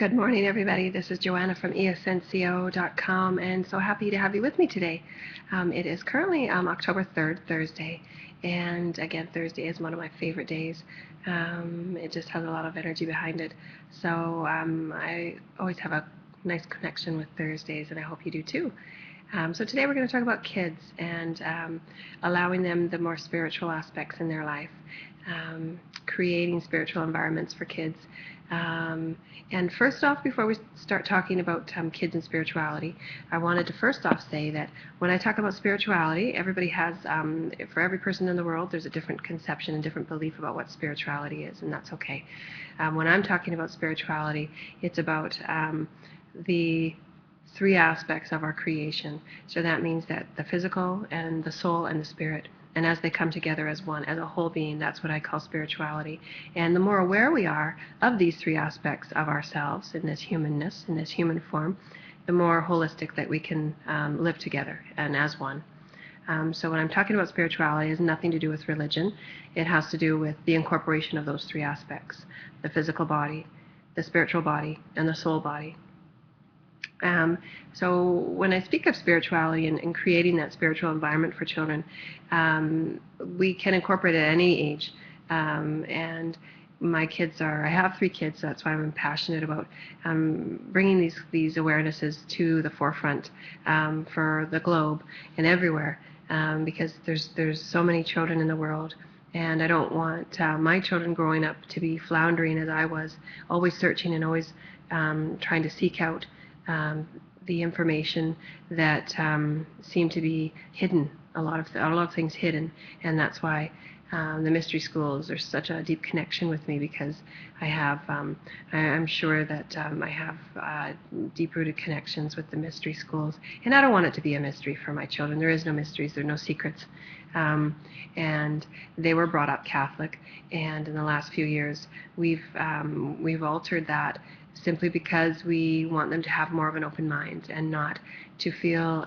Good morning, everybody. This is Joanna from esnco.com, and so happy to have you with me today. It is currently October 3rd, Thursday, and again, Thursday is one of my favorite days. It just has a lot of energy behind it, so I always have a nice connection with Thursdays, and I hope you do too. So today we're going to talk about kids and allowing them the more spiritual aspects in their life, creating spiritual environments for kids. And first off, before we start talking about kids and spirituality, I wanted to first off say that when I talk about spirituality, everybody has, for every person in the world, there's a different conception and different belief about what spirituality is, and that's okay. When I'm talking about spirituality, it's about the three aspects of our creation. So that means that the physical and the soul and the spirit, and as they come together as one, as a whole being, that's what I call spirituality. And the more aware we are of these three aspects of ourselves in this humanness, in this human form, the more holistic that we can live together and as one. So when I'm talking about spirituality, it has nothing to do with religion. It has to do with the incorporation of those three aspects: the physical body, the spiritual body, and the soul body. So when I speak of spirituality and creating that spiritual environment for children, we can incorporate it at any age. And my kids I have 3 kids, so that's why I'm passionate about bringing these awarenesses to the forefront for the globe and everywhere, because there's so many children in the world. And I don't want my children growing up to be floundering as I was, always searching and always trying to seek out the information that seem to be hidden, a lot of things hidden, and that's why the mystery schools are such a deep connection with me, because I have, I'm sure that I have deep-rooted connections with the mystery schools, and I don't want it to be a mystery for my children. There is no mysteries, there are no secrets, and they were brought up Catholic, and in the last few years we've altered that, simply because we want them to have more of an open mind and not to feel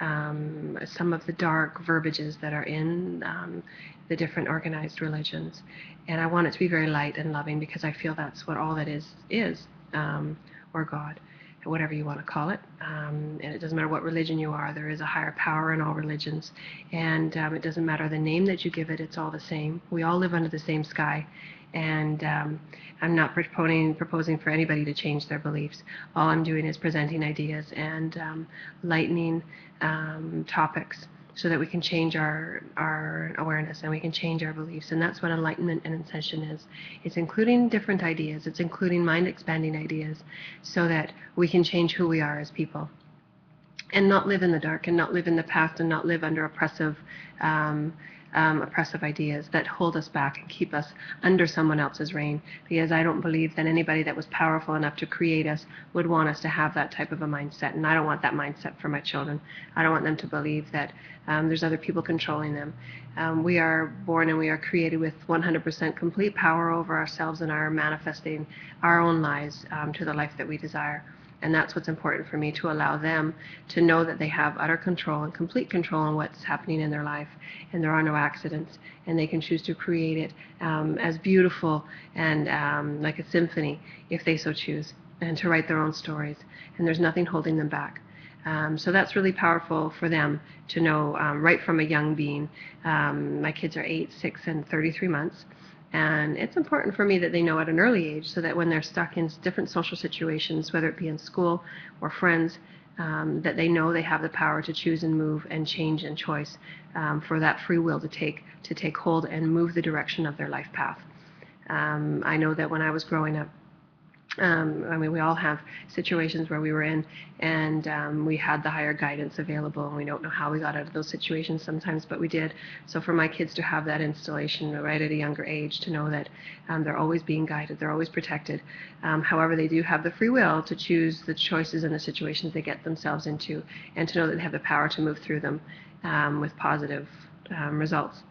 some of the dark verbiages that are in the different organized religions. And I want it to be very light and loving, because I feel that's what all that is, or God, whatever you want to call it. And it doesn't matter what religion you are, there is a higher power in all religions. And it doesn't matter the name that you give it, it's all the same. We all live under the same sky. And I'm not proposing for anybody to change their beliefs. All I'm doing is presenting ideas and lightening topics so that we can change our awareness and we can change our beliefs. And that's what enlightenment and ascension is. It's including different ideas. It's including mind-expanding ideas so that we can change who we are as people and not live in the dark and not live in the past and not live under oppressive ideas that hold us back and keep us under someone else's reign, because I don't believe that anybody that was powerful enough to create us would want us to have that type of a mindset, and I don't want that mindset for my children. I don't want them to believe that there's other people controlling them. We are born and we are created with 100% complete power over ourselves, and are manifesting our own lives to the life that we desire. And that's what's important for me, to allow them to know that they have utter control and complete control on what's happening in their life, and there are no accidents, and they can choose to create it as beautiful and like a symphony if they so choose, and to write their own stories, and there's nothing holding them back. So that's really powerful for them to know right from a young being. My kids are 8, 6, and 33 months. And it's important for me that they know at an early age, so that when they're stuck in different social situations, whether it be in school or friends, that they know they have the power to choose and move and change and choice, for that free will to take hold and move the direction of their life path. I know that when I was growing up, we all have situations where we were in, and we had the higher guidance available, and we don't know how we got out of those situations sometimes, but we did. So for my kids to have that installation right at a younger age, to know that they're always being guided, they're always protected. However, they do have the free will to choose the choices and the situations they get themselves into, and to know that they have the power to move through them with positive results.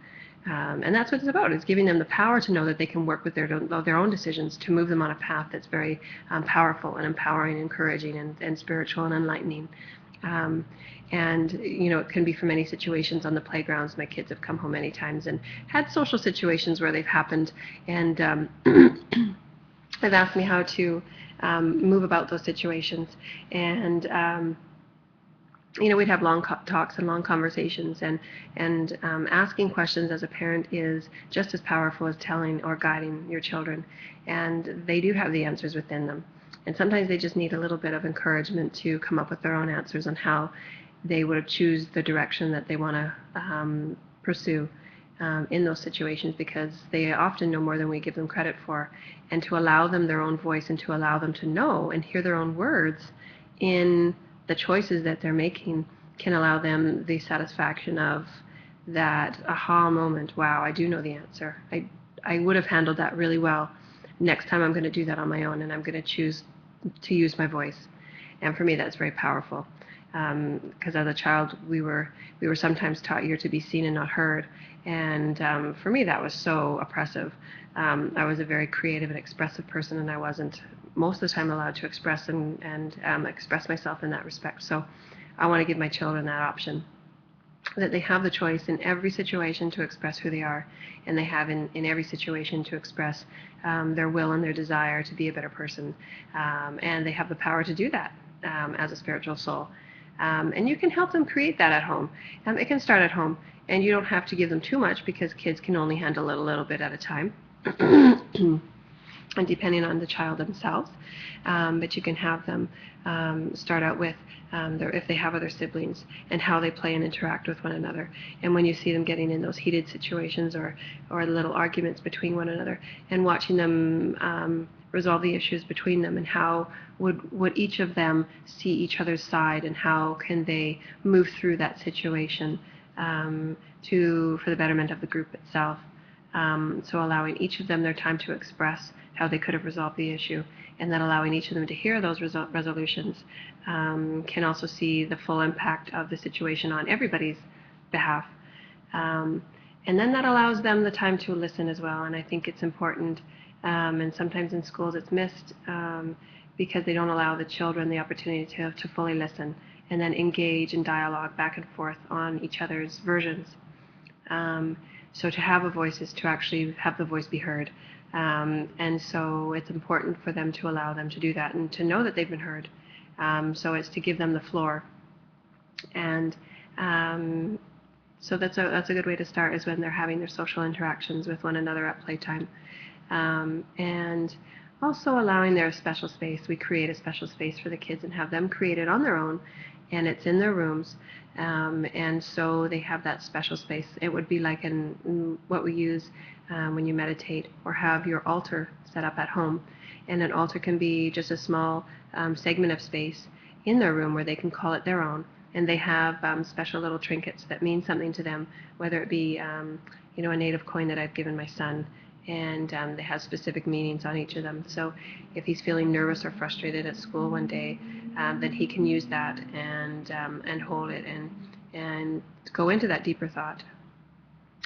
And that's what it's about. It's giving them the power to know that they can work with their own decisions to move them on a path that's very powerful and empowering, encouraging, and spiritual and enlightening. And it can be from many situations on the playgrounds. My kids have come home many times and had social situations where they've happened, and they've asked me how to move about those situations. And we'd have long talks and long conversations, and asking questions as a parent is just as powerful as telling or guiding your children. And they do have the answers within them. And sometimes they just need a little bit of encouragement to come up with their own answers on how they would choose the direction that they want to pursue in those situations, because they often know more than we give them credit for. And to allow them their own voice, and to allow them to know and hear their own words in the choices that they're making, can allow them the satisfaction of that aha moment. Wow, I do know the answer. I would have handled that really well. Next time I'm going to do that on my own, and I'm going to choose to use my voice. And for me, that's very powerful, because as a child, we were sometimes taught you're to be seen and not heard. And for me, that was so oppressive. I was a very creative and expressive person, and I wasn't most of the time allowed to express and express myself in that respect. So I want to give my children that option, that they have the choice in every situation to express who they are, and they have in every situation to express their will and their desire to be a better person. And they have the power to do that as a spiritual soul. And you can help them create that at home. It can start at home, and you don't have to give them too much, because kids can only handle it a little bit at a time. And depending on the child themselves, but you can have them start out with if they have other siblings, and how they play and interact with one another. And when you see them getting in those heated situations or little arguments between one another, and watching them resolve the issues between them, and how would each of them see each other's side, and how can they move through that situation for the betterment of the group itself. So allowing each of them their time to express how they could have resolved the issue, and then allowing each of them to hear those resolutions, can also see the full impact of the situation on everybody's behalf. And then that allows them the time to listen as well. And I think it's important, and sometimes in schools it's missed, because they don't allow the children the opportunity to fully listen, and then engage in dialogue back and forth on each other's versions. So to have a voice is to actually have the voice be heard. And so it's important for them to allow them to do that, and to know that they've been heard. So it's to give them the floor. And so that's a good way to start, is when they're having their social interactions with one another at playtime. And also allowing their special space. We create a special space for the kids and have them create it on their own, and it's in their rooms. And so they have that special space. It would be like what we use when you meditate or have your altar set up at home. And an altar can be just a small segment of space in their room where they can call it their own. And they have special little trinkets that mean something to them, whether it be a native coin that I've given my son, and they have specific meanings on each of them. So if he's feeling nervous or frustrated at school one day, then he can use that and hold it and go into that deeper thought.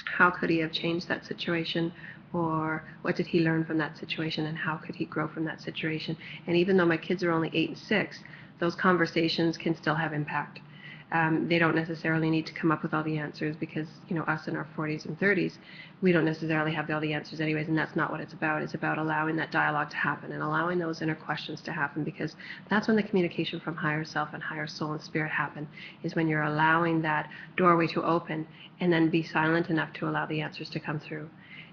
How could he have changed that situation, or what did he learn from that situation, and how could he grow from that situation? And even though my kids are only 8 and 6, those conversations can still have impact. They don't necessarily need to come up with all the answers, because us in our 40s and 30s, we don't necessarily have all the answers anyways, and that's not what it's about. It's about allowing that dialogue to happen and allowing those inner questions to happen, because that's when the communication from higher self and higher soul and spirit happen, is when you're allowing that doorway to open, and then be silent enough to allow the answers to come through.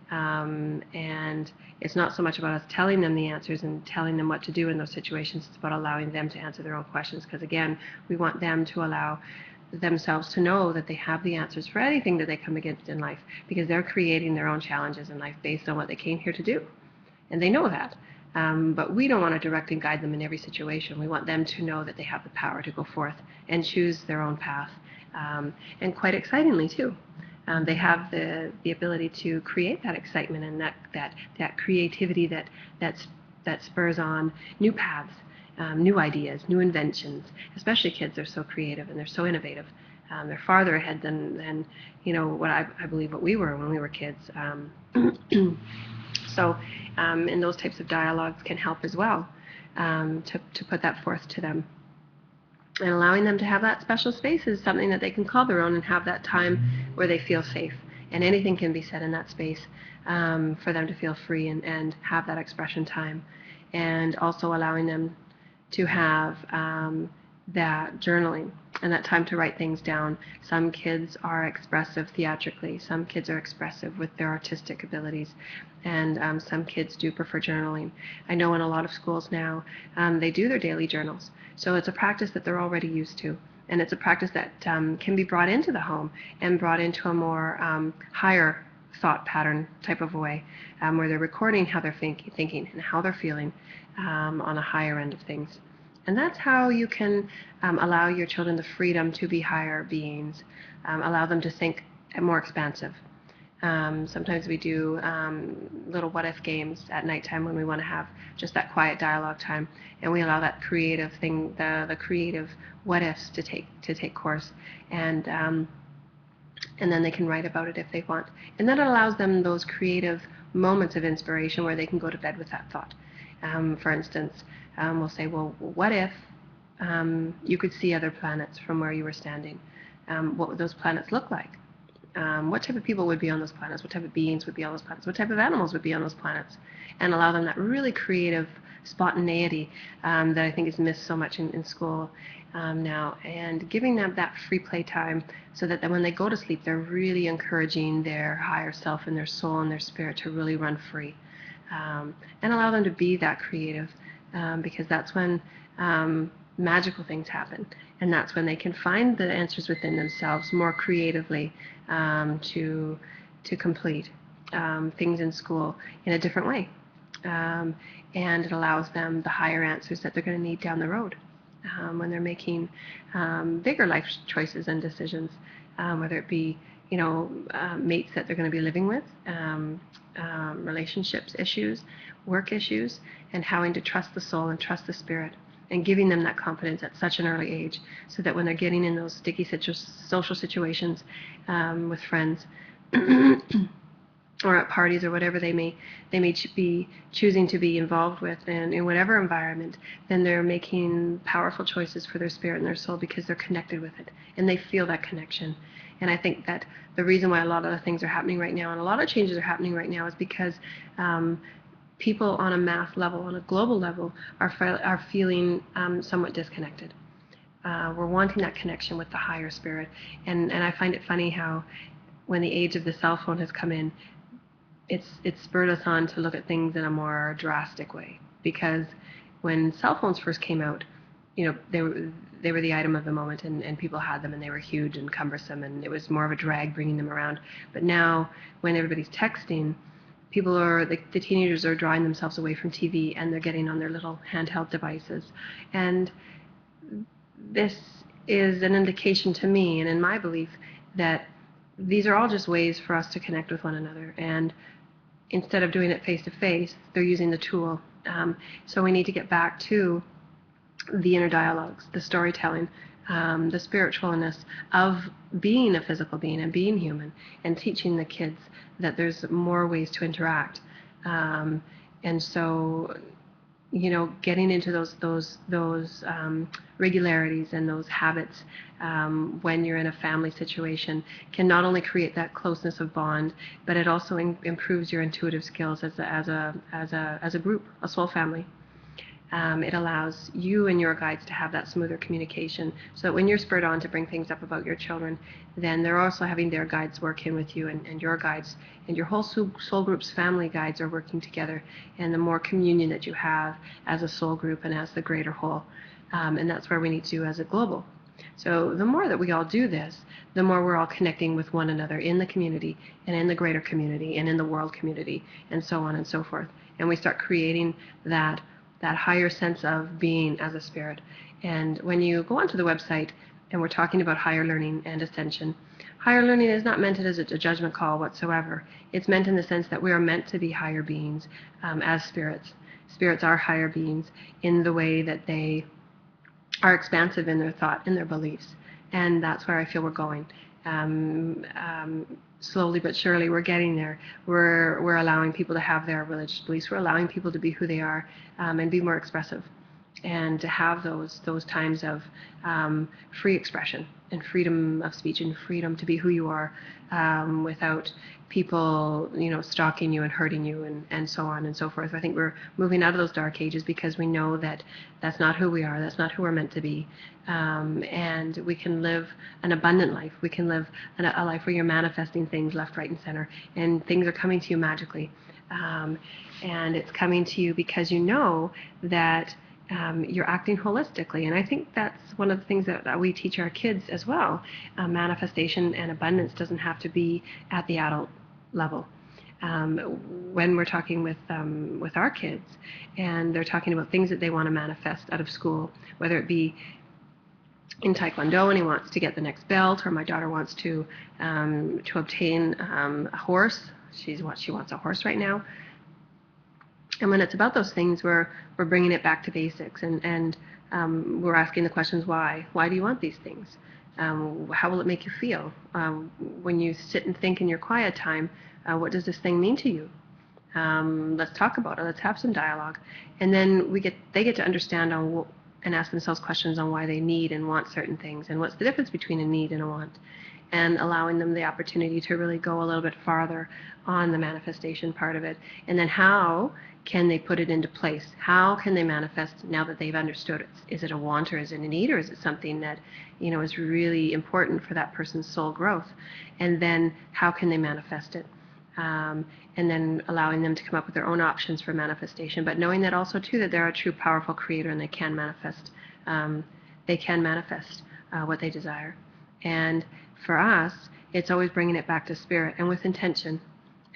And it's not so much about us telling them the answers and telling them what to do in those situations. It's about allowing them to answer their own questions, because again, we want them to allow themselves to know that they have the answers for anything that they come against in life, because they're creating their own challenges in life based on what they came here to do, and they know that. But we don't want to direct and guide them in every situation. We want them to know that they have the power to go forth and choose their own path, and quite excitingly too. They have the ability to create that excitement and that creativity that spurs on new paths, new ideas, new inventions. Especially kids are so creative and they're so innovative. They're farther ahead than what I believe what we were when we were kids. So and those types of dialogues can help as well, to put that forth to them. And allowing them to have that special space is something that they can call their own, and have that time where they feel safe and anything can be said in that space for them to feel free and have that expression time, and also allowing them to have that journaling and that time to write things down. Some kids are expressive theatrically, some kids are expressive with their artistic abilities, and some kids do prefer journaling. I know in a lot of schools now they do their daily journals, so it's a practice that they're already used to, and it's a practice that can be brought into the home and brought into a more higher thought pattern type of a way, where they're recording how they're thinking and how they're feeling on a higher end of things. And that's how you can allow your children the freedom to be higher beings, allow them to think more expansive. Sometimes we do little what-if games at nighttime when we want to have just that quiet dialogue time, and we allow that creative thing, the creative what-ifs to take course, and then they can write about it if they want. And then it allows them those creative moments of inspiration where they can go to bed with that thought. For instance, we'll say, well, what if you could see other planets from where you were standing? What would those planets look like? What type of people would be on those planets? What type of beings would be on those planets? What type of animals would be on those planets? And allow them that really creative spontaneity that I think is missed so much in school now, and giving them that free play time so that when they go to sleep, they're really encouraging their higher self and their soul and their spirit to really run free, and allow them to be that creative, because that's when magical things happen, and that's when they can find the answers within themselves more creatively to complete things in school in a different way, and it allows them the higher answers that they're going to need down the road when they're making bigger life choices and decisions, whether it be mates that they're going to be living with, relationships issues, work issues, and having to trust the soul and trust the spirit, and giving them that confidence at such an early age, so that when they're getting in those sticky social situations with friends or at parties or whatever they may be choosing to be involved with, and in whatever environment, then they're making powerful choices for their spirit and their soul because they're connected with it and they feel that connection. And I think that the reason why a lot of the things are happening right now and a lot of changes are happening right now is because people on a mass level, on a global level, are feeling somewhat disconnected. We're wanting that connection with the higher spirit, and I find it funny how when the age of the cell phone has come in, it's spurred us on to look at things in a more drastic way. Because when cell phones first came out, they were the item of the moment, and people had them, and they were huge and cumbersome, and it was more of a drag bringing them around. But now, when everybody's texting, the teenagers are drawing themselves away from TV, and they're getting on their little handheld devices. And this is an indication to me, and in my belief, that these are all just ways for us to connect with one another. And instead of doing it face to face, they're using the tool. So we need to get back to the inner dialogues, the storytelling, the spiritualness of being a physical being and being human, and teaching the kids that there's more ways to interact. And so, getting into those regularities and those habits when you're in a family situation can not only create that closeness of bond, but it also improves your intuitive skills as a group, a soul family. It allows you and your guides to have that smoother communication, so that when you're spurred on to bring things up about your children, then they're also having their guides work in with you, and your guides and your whole soul group's family guides are working together, and the more communion that you have as a soul group and as the greater whole, and that's where we need to as a global. So the more that we all do this, the more we're all connecting with one another in the community and in the greater community and in the world community, and so on and so forth, and we start creating that higher sense of being as a spirit. And when you go onto the website, and we're talking about higher learning and ascension, higher learning is not meant as a judgment call whatsoever. It's meant in the sense that we are meant to be higher beings as spirits. Spirits are higher beings in the way that they are expansive in their thought and their beliefs. And that's where I feel we're going. Slowly but surely we're getting there. We're allowing people to have their religious beliefs. We're allowing people to be who they are and be more expressive. and to have those times of free expression and freedom of speech and freedom to be who you are, without people, stalking you and hurting you and so on and so forth. I think we're moving out of those dark ages because we know that that's not who we are, that's not who we're meant to be, and we can live an abundant life. We can live a life where you're manifesting things left, right, and center, and things are coming to you magically. And it's coming to you because you know that you're acting holistically. And I think that's one of the things that we teach our kids as well. Manifestation and abundance doesn't have to be at the adult level. When we're talking with our kids and they're talking about things that they want to manifest out of school, whether it be in Taekwondo and he wants to get the next belt, or my daughter wants to obtain a horse. She wants a horse right now. And when it's about those things, we're bringing it back to basics, and we're asking the questions, why? Why do you want these things? How will it make you feel? When you sit and think in your quiet time, what does this thing mean to you? Let's talk about it. Let's have some dialogue. And then they get to understand and ask themselves questions on why they need and want certain things, and what's the difference between a need and a want, and allowing them the opportunity to really go a little bit farther on the manifestation part of it. And then how can they put it into place? How can they manifest now that they've understood it? Is it a want, or is it a need, or is it something that is really important for that person's soul growth? And then how can they manifest it? And then allowing them to come up with their own options for manifestation, but knowing that also too that they're a true powerful creator and they can manifest. What they desire. And for us, it's always bringing it back to spirit and with intention.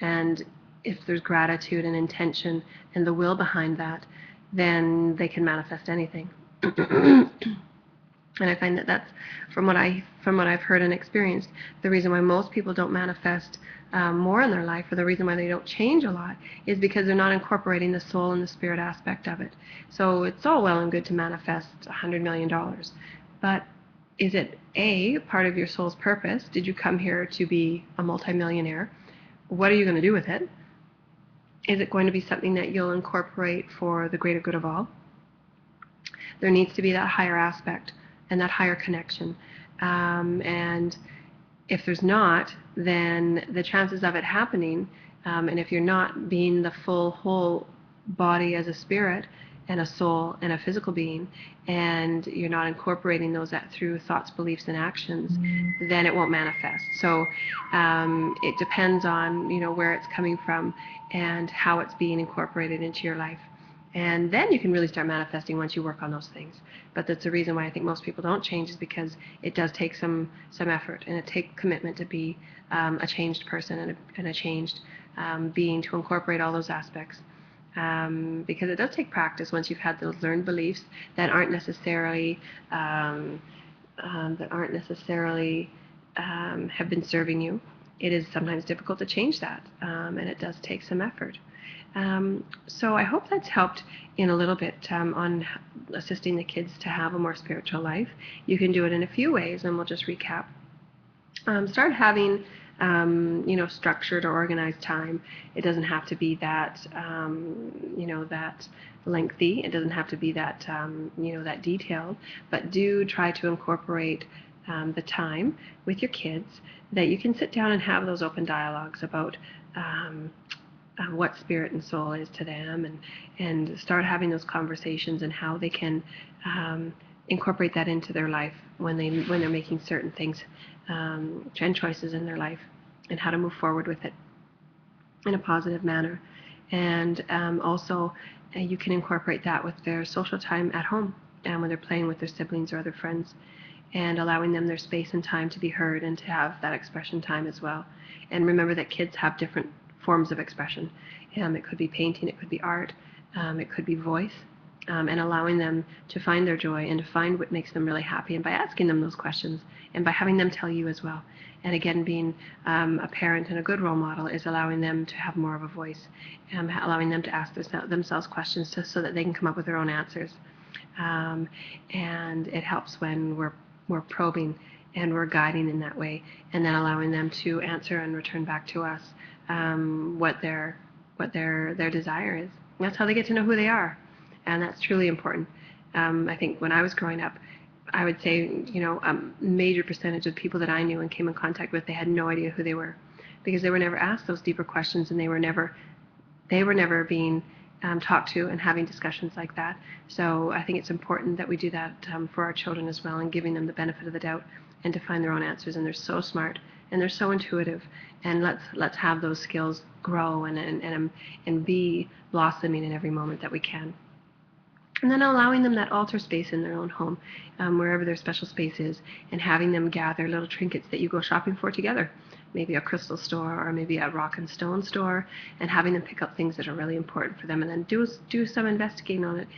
And if there's gratitude and intention and the will behind that, then they can manifest anything. And I find that that's, from what I've heard and experienced, the reason why most people don't manifest more in their life, or the reason why they don't change a lot, is because they're not incorporating the soul and the spirit aspect of it. So it's all well and good to manifest $100 million, but is it A, part of your soul's purpose? Did you come here to be a multimillionaire? What are you going to do with it? Is it going to be something that you'll incorporate for the greater good of all? There needs to be that higher aspect and that higher connection. And if there's not, then the chances of it happening, and if you're not being the full whole body as a spirit and a soul and a physical being, and you're not incorporating those through thoughts, beliefs, and actions, then it won't manifest. So it depends on where it's coming from and how it's being incorporated into your life. And then you can really start manifesting once you work on those things. But that's the reason why I think most people don't change, is because it does take some effort, and it takes commitment to be a changed person and a changed being, to incorporate all those aspects. Because it does take practice once you've had those learned beliefs that aren't necessarily have been serving you. It is sometimes difficult to change that, and it does take some effort. So I hope that's helped in a little bit on assisting the kids to have a more spiritual life. You can do it in a few ways, and we'll just recap. Start having structured or organized time. It doesn't have to be that that lengthy. It doesn't have to be that that detailed. But do try to incorporate the time with your kids that you can sit down and have those open dialogues about what spirit and soul is to them, and start having those conversations and how they can incorporate that into their life when they're making certain things and choices in their life, and how to move forward with it in a positive manner. And also you can incorporate that with their social time at home, and when they're playing with their siblings or other friends, and allowing them their space and time to be heard and to have that expression time as well. And remember that kids have different forms of expression. It could be painting, it could be art, it could be voice, and allowing them to find their joy and to find what makes them really happy, and by asking them those questions and by having them tell you as well. And again, being a parent and a good role model is allowing them to have more of a voice, allowing them to ask themselves questions so that they can come up with their own answers. And it helps when we're probing and we're guiding in that way, and then allowing them to answer and return back to us what their desire is. And that's how they get to know who they are, and that's truly important. I think when I was growing up, I would say, a major percentage of people that I knew and came in contact with, they had no idea who they were, because they were never asked those deeper questions, and they were never being talked to and having discussions like that. So I think it's important that we do that for our children as well, and giving them the benefit of the doubt and to find their own answers. And they're so smart and they're so intuitive, and let's have those skills grow and be blossoming in every moment that we can. And then allowing them that altar space in their own home, wherever their special space is, and having them gather little trinkets that you go shopping for together, maybe a crystal store or maybe a rock and stone store, and having them pick up things that are really important for them, and then do some investigating on it.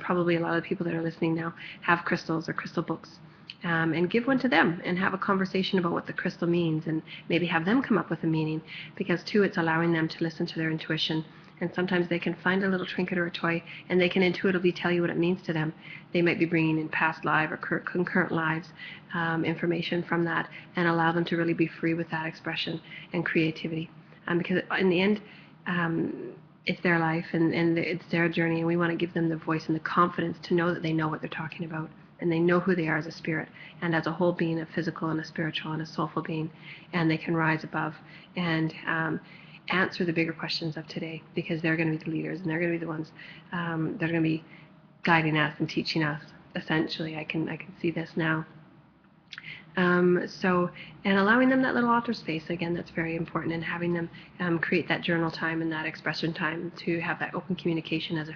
Probably a lot of the people that are listening now have crystals or crystal books. And give one to them and have a conversation about what the crystal means, and maybe have them come up with a meaning, because too, it's allowing them to listen to their intuition. And sometimes they can find a little trinket or a toy, and they can intuitively tell you what it means to them. They might be bringing in past life or concurrent lives information from that, and allow them to really be free with that expression and creativity. Because in the end, it's their life and it's their journey, and we want to give them the voice and the confidence to know that they know what they're talking about, and they know who they are as a spirit and as a whole being, a physical and a spiritual and a soulful being, and they can rise above and answer the bigger questions of today, because they're going to be the leaders, and they're going to be the ones that are going to be guiding us and teaching us. Essentially, I can see this now. And allowing them that little altar space, again, that's very important, and having them create that journal time and that expression time to have that open communication as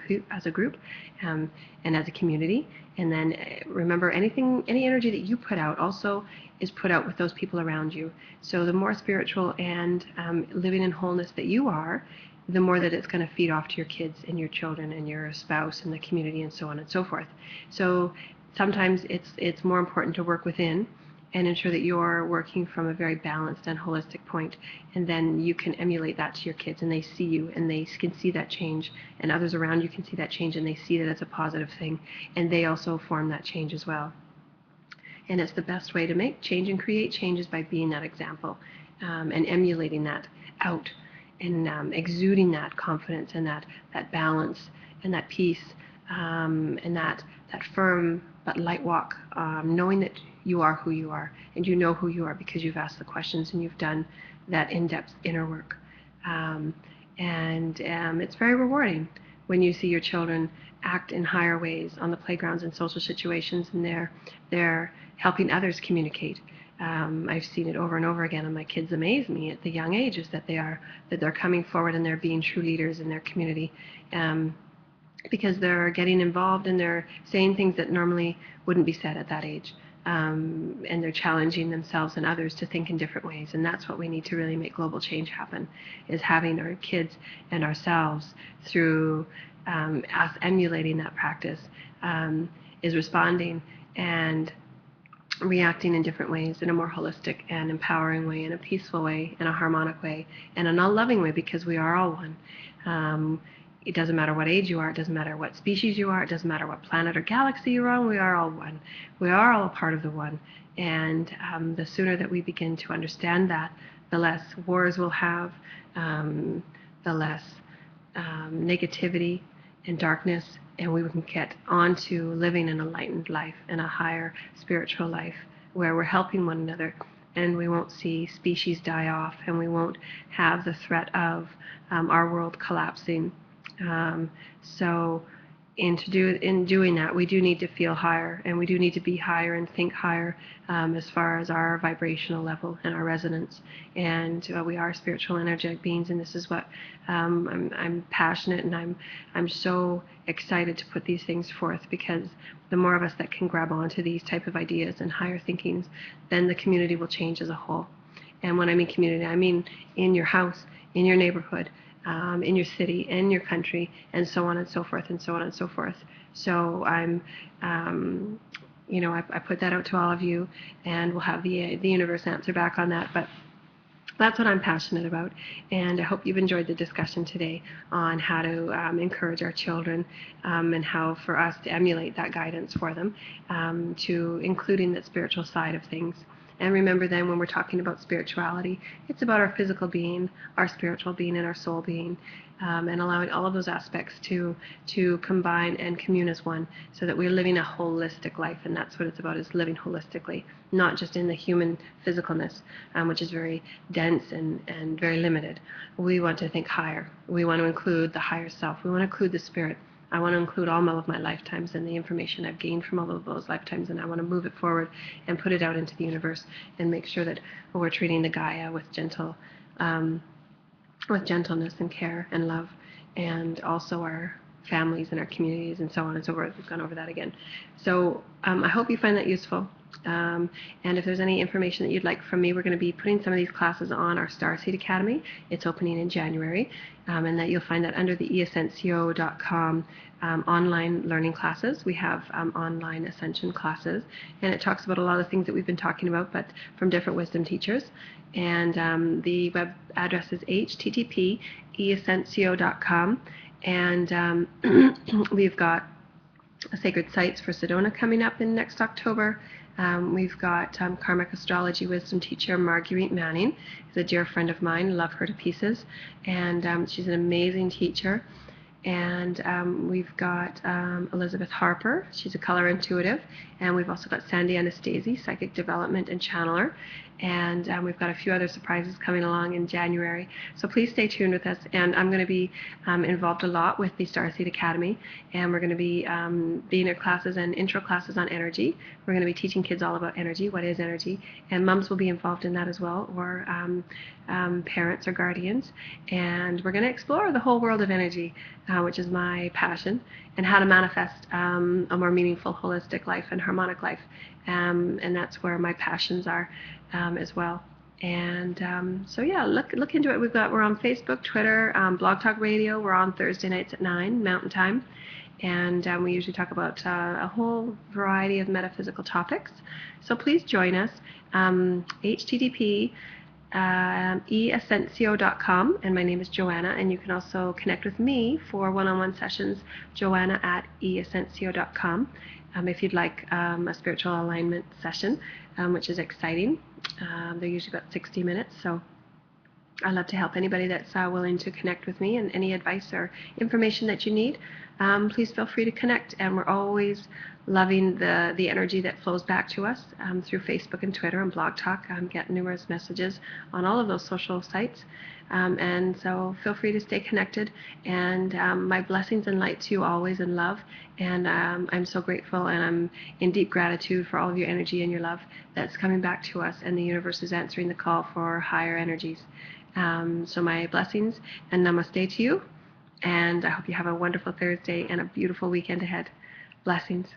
a group and as a community. And then remember, any energy that you put out also is put out with those people around you. So the more spiritual and living in wholeness that you are, the more that it's going to feed off to your kids and your children and your spouse and the community and so on and so forth. So sometimes it's more important to work within and ensure that you're working from a very balanced and holistic point, and then you can emulate that to your kids, and they see you, and they can see that change, and others around you can see that change, and they see that as a positive thing, and they also form that change as well. And it's the best way to make change and create changes, by being that example and emulating that out, and exuding that confidence and that balance and that peace and that firm but light walk, knowing that you are who you are, and you know who you are because you've asked the questions and you've done that in-depth inner work. It's very rewarding when you see your children act in higher ways on the playgrounds and social situations, and they're helping others communicate. I've seen it over and over again, and my kids amaze me at the young ages that they're coming forward and they're being true leaders in their community. Because they're getting involved and they're saying things that normally wouldn't be said at that age. And they're challenging themselves and others to think in different ways. And that's what we need to really make global change happen, is having our kids and ourselves, through us emulating that practice, is responding and reacting in different ways, in a more holistic and empowering way, in a peaceful way, in a harmonic way, and in a loving way, because we are all one. It doesn't matter what age you are, it doesn't matter what species you are, it doesn't matter what planet or galaxy you're on, we are all one. We are all a part of the one. And the sooner that we begin to understand that, the less wars we'll have, the less negativity and darkness, and we can get on to living an enlightened life and a higher spiritual life where we're helping one another, and we won't see species die off, and we won't have the threat of our world collapsing. So in doing that, we do need to feel higher, and we do need to be higher and think higher as far as our vibrational level and our resonance. And we are spiritual, energetic beings, and this is what I'm passionate, and I'm so excited to put these things forth, because the more of us that can grab onto these type of ideas and higher thinkings, then the community will change as a whole. And when I mean community, I mean in your house, in your neighborhood, in your city, in your country, and so on and so forth, and so on and so forth. So I put that out to all of you, and we'll have the universe answer back on that. But that's what I'm passionate about, and I hope you've enjoyed the discussion today on how to encourage our children, and how for us to emulate that guidance for them, to including that spiritual side of things. And remember then, when we're talking about spirituality, it's about our physical being, our spiritual being, and our soul being. and allowing all of those aspects to combine and commune as one, so that we're living a holistic life. And that's what it's about, is living holistically, not just in the human physicalness, which is very dense and very limited. We want to think higher. We want to include the higher self. We want to include the spirit. I want to include all of my lifetimes and the information I've gained from all of those lifetimes, and I want to move it forward and put it out into the universe and make sure that we're treating the Gaia with gentleness and care and love, and also our families and our communities and so on and so forth. We've gone over that again. So I hope you find that useful. And if there's any information that you'd like from me, we're going to be putting some of these classes on our StarSeed Academy. It's opening in January, and that you'll find that under the eascencio.com online learning classes. We have online ascension classes, and it talks about a lot of things that we've been talking about, but from different wisdom teachers. And the web address is http://eascencio.com, and we've got sacred sites for Sedona coming up in next October. We've got karmic astrology wisdom teacher Marguerite Manning, who's a dear friend of mine. Love her to pieces, and she's an amazing teacher. And we've got Elizabeth Harper. She's a color intuitive. And we've also got Sandy Anastasi, psychic development and channeler. And we've got a few other surprises coming along in January. So please stay tuned with us. And I'm going to be involved a lot with the StarSeed Academy. And we're going to be beginner classes and intro classes on energy. We're going to be teaching kids all about energy. What is energy? And moms will be involved in that as well, or parents or guardians. And we're going to explore the whole world of energy, which is my passion, and how to manifest a more meaningful, holistic life and harmonic life. And that's where my passions are as well. And so yeah, look into it. We're on Facebook, Twitter, Blog Talk Radio. We're on Thursday nights at 9 Mountain Time, and we usually talk about a whole variety of metaphysical topics. So please join us. http eascencio.com, and my name is Joanna, and you can also connect with me for one-on-one sessions, joanna@eascencio.com, if you'd like a spiritual alignment session, which is exciting. They're usually about 60 minutes, so I'd love to help anybody that's willing to connect with me, and any advice or information that you need, please feel free to connect. And we're always loving the energy that flows back to us through Facebook and Twitter and Blog Talk. Get numerous messages on all of those social sites, and so feel free to stay connected. And my blessings and light to you always, in love. And I'm so grateful, and I'm in deep gratitude for all of your energy and your love that's coming back to us, and the universe is answering the call for higher energies. So my blessings and namaste to you, and I hope you have a wonderful Thursday and a beautiful weekend ahead. Blessings.